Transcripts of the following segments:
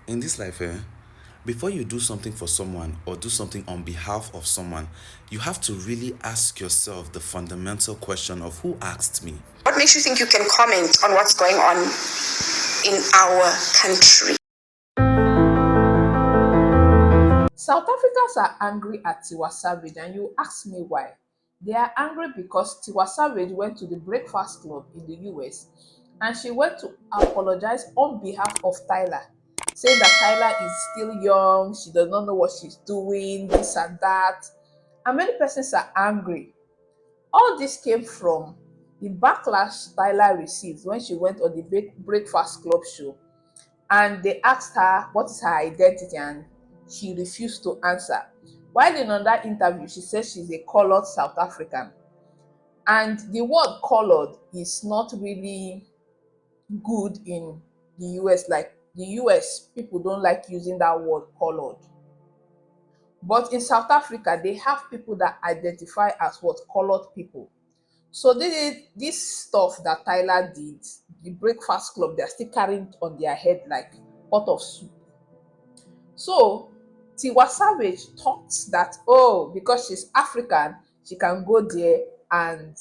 In this life, before you do something for someone or do something on behalf of someone, you have to really ask yourself the fundamental question of who asked me? What makes you think you can comment on what's going on in our country? South Africans are angry at Tiwa Savage, and you ask me why. They are angry because Tiwa Savage went to the Breakfast Club in the US and she went to apologize on behalf of Tyla, saying that Tyla is still young, she does not know what she's doing, this and that. And many persons are angry. All this came from the backlash Tyla received when she went on the Breakfast Club show and they asked her what is her identity and she refused to answer. While in another interview, she said she's a colored South African. And the word colored is not really good in the US. Like the US, people don't like using that word colored. But in South Africa, they have people that identify as what colored people. So this stuff that Tyler did, the Breakfast Club, they're still carrying it on their head like pot of soup. So Tiwa Savage thought that, oh, because she's African, she can go there and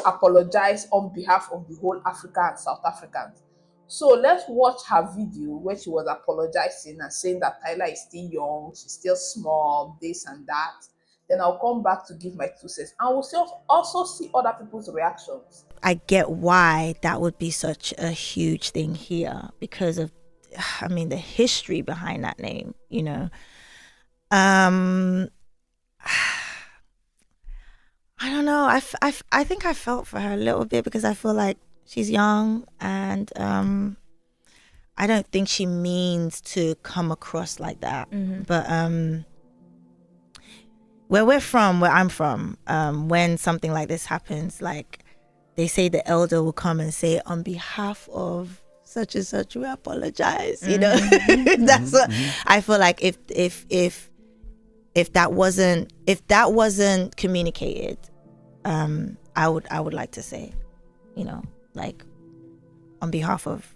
apologize on behalf of the whole Africa and South Africans. So let's watch her video where she was apologizing and saying that Tyler is still young, she's still small, this and that. Then I'll come back to give my 2 cents. And we'll also see other people's reactions. I get why that would be such a huge thing here because of, I mean, the history behind that name, you know. I don't know. I think I felt for her a little bit because I feel like she's young and I don't think she means to come across like that. But where I'm from, when something like this happens, like they say the elder will come and say, on behalf of such and such, we apologize. You know, that's what I feel like. If that wasn't communicated, I would like to say, you know, like on behalf of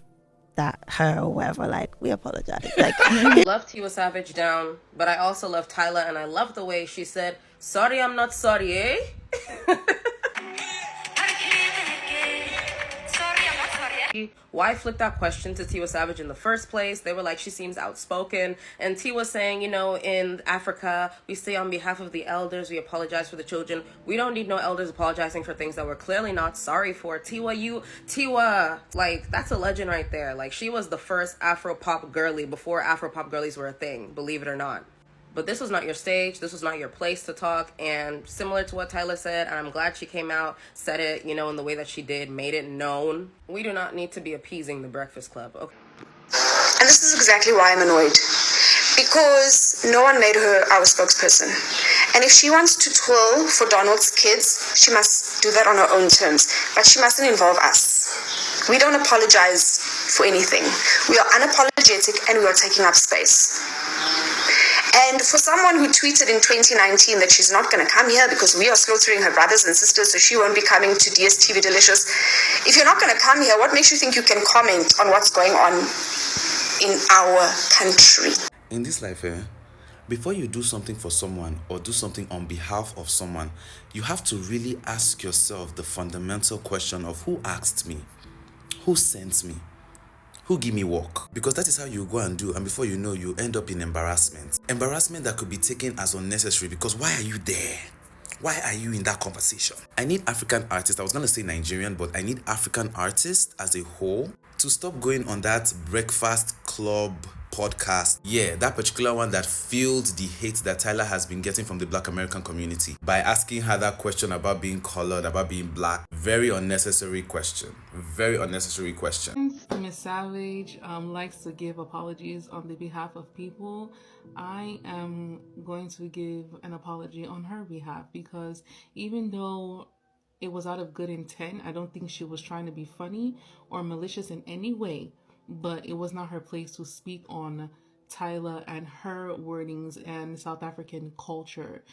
that her or whatever, like we apologize. Like love Tiwa Savage down, but I also love Tyla, and I love the way she said, "Sorry, I'm not sorry, eh?" Why flick that question to Tiwa Savage in the first place? They were like, she seems outspoken. And Tiwa saying, you know, in Africa, we say on behalf of the elders, we apologize for the children. We don't need no elders apologizing for things that we're clearly not sorry for. Tiwa, like, that's a legend right there. Like, she was the first Afro-pop girly before Afro-pop girlies were a thing, believe it or not. But this was not your stage. This was not your place to talk. And similar to what Tyla said, and I'm glad she came out, said it, you know, in the way that she did, made it known. We do not need to be appeasing the Breakfast Club. Okay. And this is exactly why I'm annoyed. Because no one made her our spokesperson. And if she wants to twirl for Donald's kids, she must do that on her own terms. But she mustn't involve us. We don't apologize for anything. We are unapologetic and we are taking up space. And for someone who tweeted in 2019 that she's not going to come here because we are slaughtering her brothers and sisters, so she won't be coming to DSTV Delicious. If you're not going to come here, what makes you think you can comment on what's going on in our country? In this life, before you do something for someone or do something on behalf of someone, you have to really ask yourself the fundamental question of who asked me, who sent me, who give me work. Because that is how you go and do, and before you know, you end up in embarrassment. Embarrassment that could be taken as unnecessary because why are you there? Why are you in that conversation? I need African artists, I was going to say Nigerian, but I need African artists as a whole to stop going on that Breakfast Club podcast. Yeah, that particular one that fueled the hate that Tyla has been getting from the Black American community by asking her that question about being colored, about being black. Very unnecessary question. Very unnecessary question. Miss Savage likes to give apologies on the behalf of people. I am going to give an apology on her behalf because even though it was out of good intent, I don't think she was trying to be funny or malicious in any way, but it was not her place to speak on Tyla and her wordings and South African culture.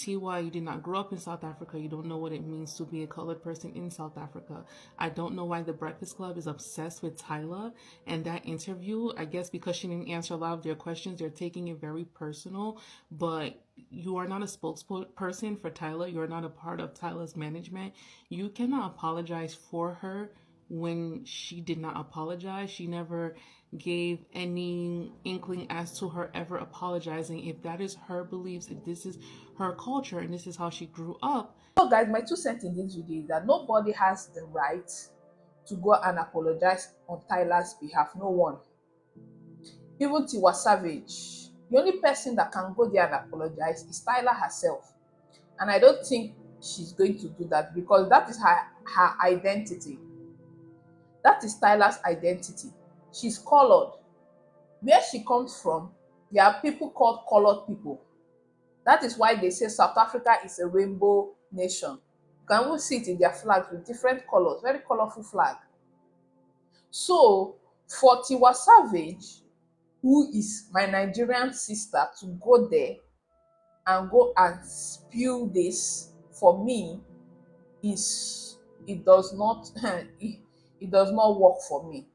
Tiwa, you did not grow up in South Africa. You don't know what it means to be a colored person in South Africa. I don't know why the Breakfast Club is obsessed with Tyla and that interview. I guess because she didn't answer a lot of their questions, they're taking it very personal. But you are not a spokesperson for Tyla. You're not a part of Tyla's management. You cannot apologize for her when she did not apologize. She never gave any inkling as to her ever apologizing. If that is her beliefs, if this is her culture and this is how she grew up. So, guys, my 2 cents in this video is that nobody has the right to go and apologize on Tyla's behalf. No one. Even Tiwa Savage. The only person that can go there and apologize is Tyla herself. And I don't think she's going to do that because that is her identity. That is Tyla's identity. She's colored. Where she comes from, there are people called colored people. That is why they say South Africa is a rainbow nation. You can even see it in their flags with different colors, very colorful flag. So for Tiwa Savage, who is my Nigerian sister, to go there and go and spew this, for me, it does not it does not work for me.